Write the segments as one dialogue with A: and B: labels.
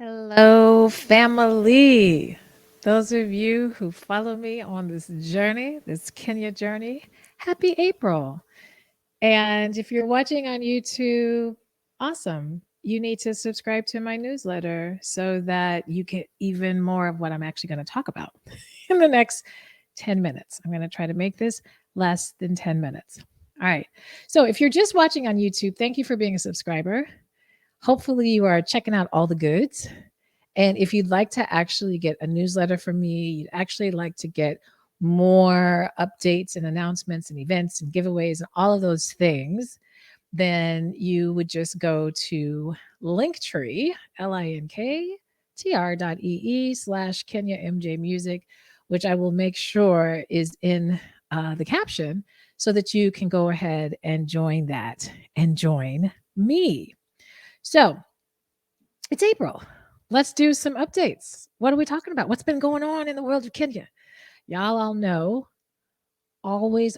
A: Hello, family. Those of you who follow me on this journey, this Kenya journey, happy April. And if you're watching on YouTube, awesome. You need to subscribe to my newsletter so that you get even more of what I'm actually going to talk about in the next 10 minutes. I'm going to try to make this less than 10 minutes. All right. So if you're just watching on YouTube, thank you for being a subscriber. Hopefully, you are checking out all the goods. And if you'd like to actually get a newsletter from me, you'd actually like to get more updates and announcements and events and giveaways and all of those things, then you would just go to Linktree, linktr.ee/Kenya MJ Music, which I will make sure is in the caption so that you can go ahead and join that and join me. So it's April. Let's do some updates. What are we talking about? What's been going on in the world of Kenya? Y'all all know always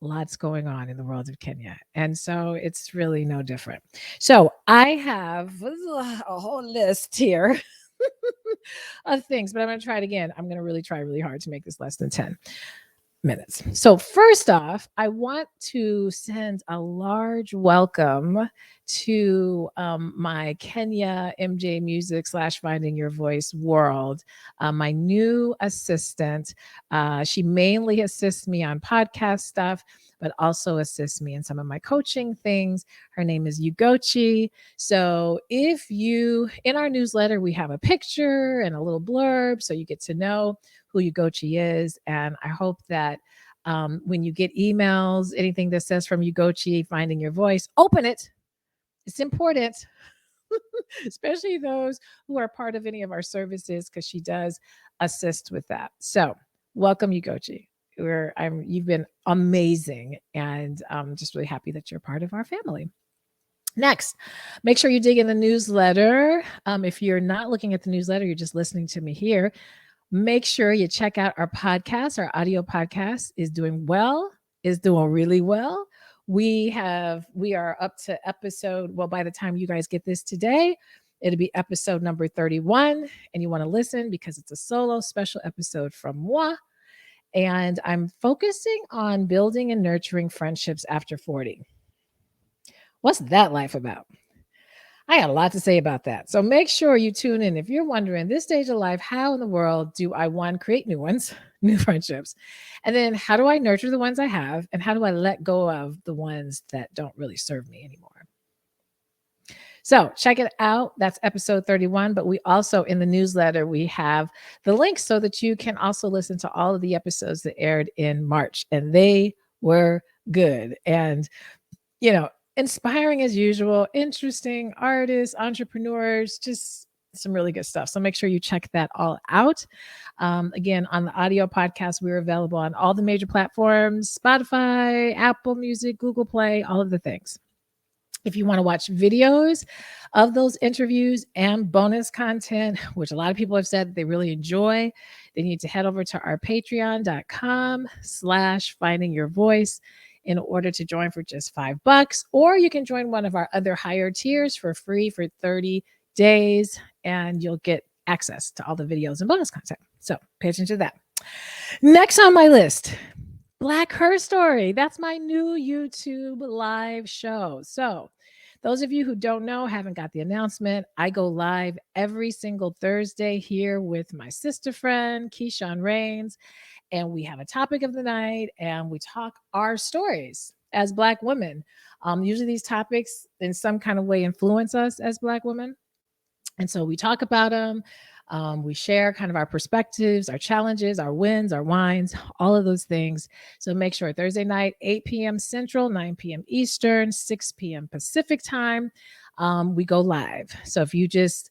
A: lots going on in the world of Kenya. And so it's really no different. So I have a whole list here of things, but I'm going to try it again. I'm going to really try really hard to make this less than 10 minutes. So, first off, I want to send a large welcome to my Kenya MJ Music / Finding Your Voice world. My new assistant. She mainly assists me on podcast stuff, but also assists me in some of my coaching things. Her name is Ugochi. So, if you, in our newsletter, we have a picture and a little blurb so you get to know who Ugochi is. And I hope that when you get emails, anything that says from Ugochi, Finding Your Voice, open it. It's important, especially those who are part of any of our services, because she does assist with that. So, welcome, Ugochi. You've been amazing, and I'm just really happy that you're part of our family. Next, make sure you dig in the newsletter. If you're not looking at the newsletter, you're just listening to me here. Make sure you check out our podcast. Our audio podcast is doing well, is doing really well. We are up to episode, well, by the time you guys get this today, it'll be episode number 31. And you want to listen because it's a solo special episode from moi. And I'm focusing on building and nurturing friendships after 40. What's that life about? I got a lot to say about that. So make sure you tune in. If you're wondering this stage of life, how in the world do I, one, create new ones, new friendships? And then how do I nurture the ones I have? And how do I let go of the ones that don't really serve me anymore? So check it out. That's episode 31. But we also, in the newsletter, we have the links so that you can also listen to all of the episodes that aired in March. And they were good. And, inspiring as usual, interesting artists, entrepreneurs, just some really good stuff. So make sure you check that all out. Again, on the audio podcast, we're available on all the major platforms: Spotify, Apple Music, Google Play, all of the things. If you want to watch videos of those interviews and bonus content, which a lot of people have said they really enjoy, they need to head over to our patreon.com/finding your voice in order to join for just $5. Or you can join one of our other higher tiers for free for 30 days, and you'll get access to all the videos and bonus content. So pay attention to that. Next on my list, Black Her Story. That's my new YouTube live show. So, those of you who don't know, haven't got the announcement, I go live every single Thursday here with my sister friend, Keyshawn Rains, and we have a topic of the night and we talk our stories as Black women. Usually, these topics in some kind of way influence us as Black women. And so we talk about them. We share kind of our perspectives, our challenges, our wins, our wines, all of those things. So make sure Thursday night, 8 p.m. Central, 9 p.m. Eastern, 6 p.m. Pacific time, we go live. So if you just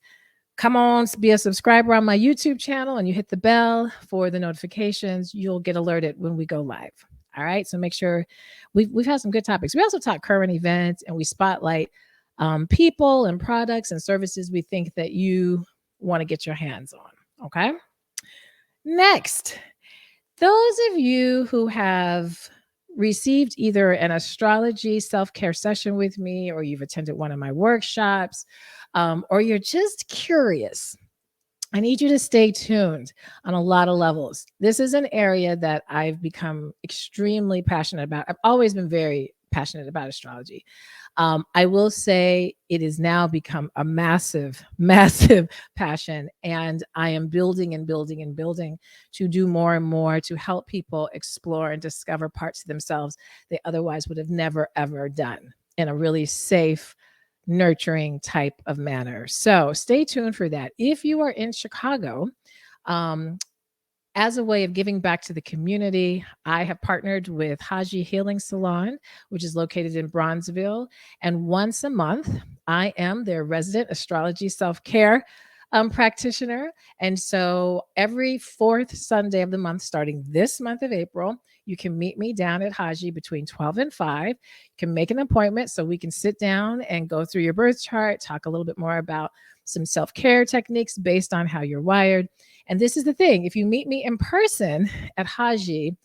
A: come on, be a subscriber on my YouTube channel and you hit the bell for the notifications, you'll get alerted when we go live. All right. So make sure we've had some good topics. We also talk current events and we spotlight people and products and services we think that you want to get your hands on. Okay. Next, those of you who have received either an astrology self-care session with me or you've attended one of my workshops, or you're just curious, I need you to stay tuned on a lot of levels. This is an area that I've become extremely passionate about. I've always been very passionate about astrology. I will say it has now become a massive, massive passion. And I am building and building and building to do more and more to help people explore and discover parts of themselves they otherwise would have never, ever done in a really safe, nurturing type of manner. So stay tuned for that. If you are in Chicago, um, as a way of giving back to the community, I have partnered with Haji Healing Salon, which is located in Bronzeville. And once a month, I am their resident astrology self care practitioner. And so every fourth Sunday of the month, starting this month of April, you can meet me down at Haji between 12 and 5. You can make an appointment so we can sit down and go through your birth chart, talk a little bit more about some self care techniques based on how you're wired. And this is the thing, if you meet me in person at Haji,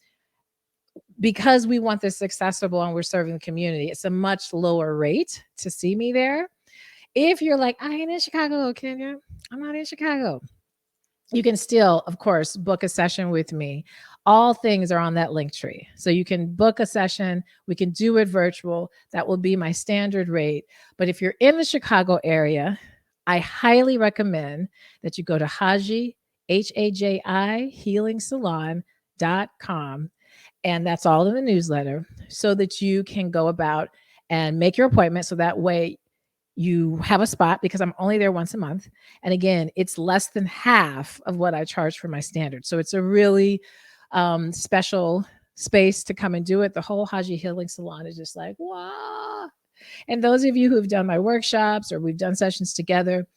A: because we want this accessible and we're serving the community, it's a much lower rate to see me there. If you're like, I ain't in Chicago, Kenya, I'm not in Chicago, you can still, of course, book a session with me. All things are on that link tree. So you can book a session. We can do it virtual. That will be my standard rate. But if you're in the Chicago area, I highly recommend that you go to Haji, Haji, healingsalon.com. And that's all in the newsletter so that you can go about and make your appointment. So that way you have a spot because I'm only there once a month. And again, it's less than half of what I charge for my standard. So it's a really special space to come and do it. The whole Haji Healing Salon is just like, wow. And those of you who've done my workshops or we've done sessions together,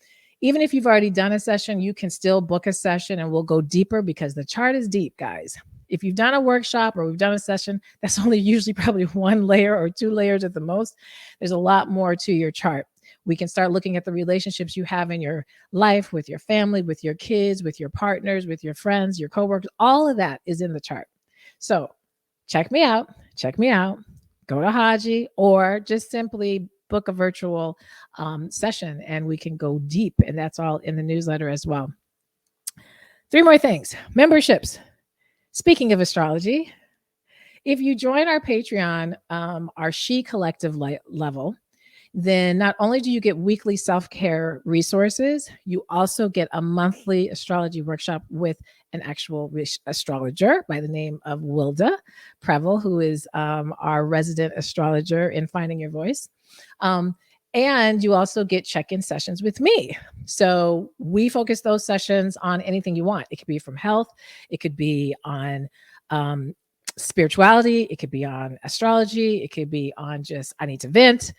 A: even if you've already done a session, you can still book a session and we'll go deeper because the chart is deep, guys. If you've done a workshop or we've done a session, that's only usually probably one layer or two layers at the most. There's a lot more to your chart. We can start looking at the relationships you have in your life with your family, with your kids, with your partners, with your friends, your coworkers. All of that is in the chart. So check me out. Check me out. Go to Haji or just simply book a virtual session and we can go deep. And that's all in the newsletter as well. 3 more things. Memberships. Speaking of astrology, if you join our Patreon, our She Collective level, then not only do you get weekly self-care resources, you also get a monthly astrology workshop with an actual astrologer by the name of Wilda Prevel, who is our resident astrologer in Finding Your Voice. And you also get check-in sessions with me. So we focus those sessions on anything you want. It could be from health. It could be on spirituality. It could be on astrology. It could be on just, I need to vent.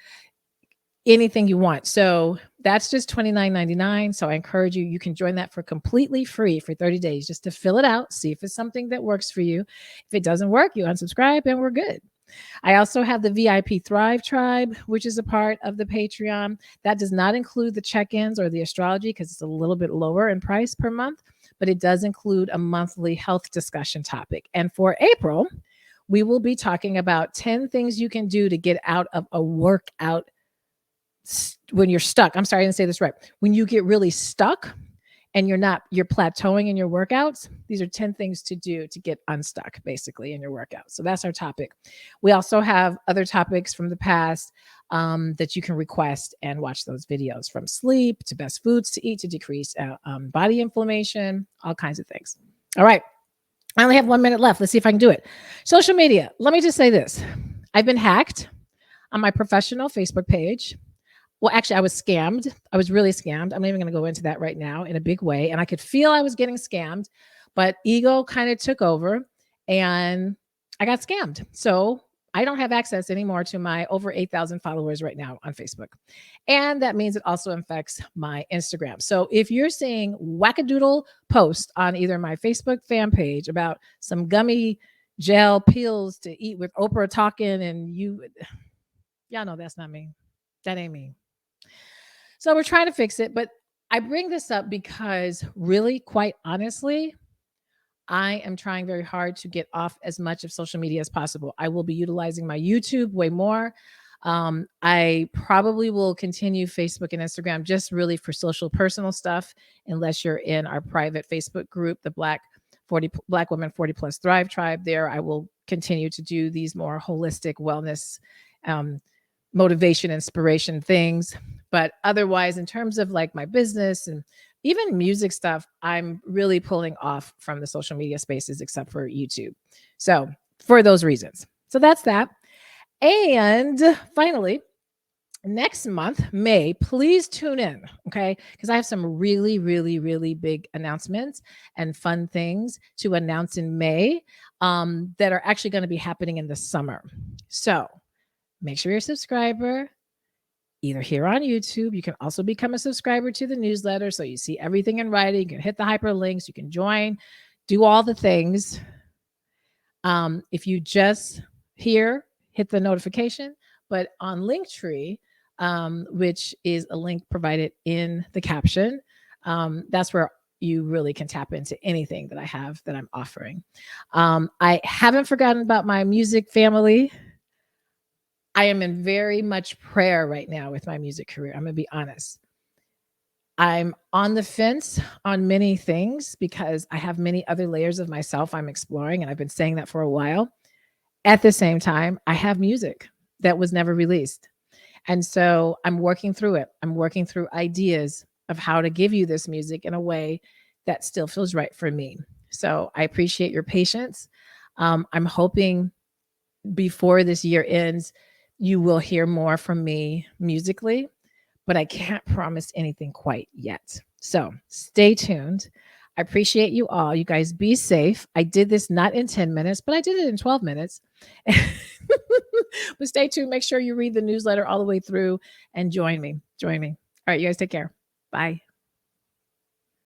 A: Anything you want. So that's just $29.99. So I encourage you, you can join that for completely free for 30 days just to fill it out, see if it's something that works for you. If it doesn't work, you unsubscribe and we're good. I also have the VIP Thrive Tribe, which is a part of the Patreon. That does not include the check-ins or the astrology because it's a little bit lower in price per month, but it does include a monthly health discussion topic. And for April, we will be talking about 10 things you can do to get out of a workout when you're stuck. I'm sorry, I didn't say this right. When you get really stuck and you're plateauing in your workouts, these are 10 things to do to get unstuck basically in your workout. So that's our topic. We also have other topics from the past that you can request and watch those videos, from sleep to best foods to eat to decrease body inflammation, all kinds of things. All right. I only have 1 minute left. Let's see if I can do it. Social media. Let me just say this. I've been hacked on my professional Facebook page. Well, actually, I was scammed. I was really scammed. I'm not even going to go into that right now in a big way. And I could feel I was getting scammed, but ego kind of took over and I got scammed. So I don't have access anymore to my over 8,000 followers right now on Facebook. And that means it also affects my Instagram. So if you're seeing wackadoodle posts on either my Facebook fan page about some gummy gel pills to eat with Oprah talking and y'all know that's not me. That ain't me. So we're trying to fix it, but I bring this up because really, quite honestly, I am trying very hard to get off as much of social media as possible. I will be utilizing my YouTube way more. I probably will continue Facebook and Instagram just really for social personal stuff, unless you're in our private Facebook group, the Black Women 40 Plus Thrive Tribe. There, I will continue to do these more holistic wellness, um, motivation, inspiration things. But otherwise, in terms of like my business and even music stuff, I'm really pulling off from the social media spaces except for YouTube. So, for those reasons. So, that's that. And finally, next month, May, please tune in, okay? Because I have some really, really, really big announcements and fun things to announce in May, that are actually going to be happening in the summer. So make sure you're a subscriber, either here on YouTube. You can also become a subscriber to the newsletter so you see everything in writing. You can hit the hyperlinks, you can join, do all the things. If you just here, hit the notification, but on Linktree, which is a link provided in the caption, that's where you really can tap into anything that I have that I'm offering. I haven't forgotten about my music family. I am in very much prayer right now with my music career. I'm going to be honest. I'm on the fence on many things because I have many other layers of myself I'm exploring, and I've been saying that for a while. At the same time, I have music that was never released. And so I'm working through it. I'm working through ideas of how to give you this music in a way that still feels right for me. So I appreciate your patience. I'm hoping before this year ends, you will hear more from me musically, but I can't promise anything quite yet. So stay tuned. I appreciate you all. You guys be safe. I did this not in 10 minutes, but I did it in 12 minutes. But stay tuned. Make sure you read the newsletter all the way through and join me. Join me. All right, you guys take care. Bye.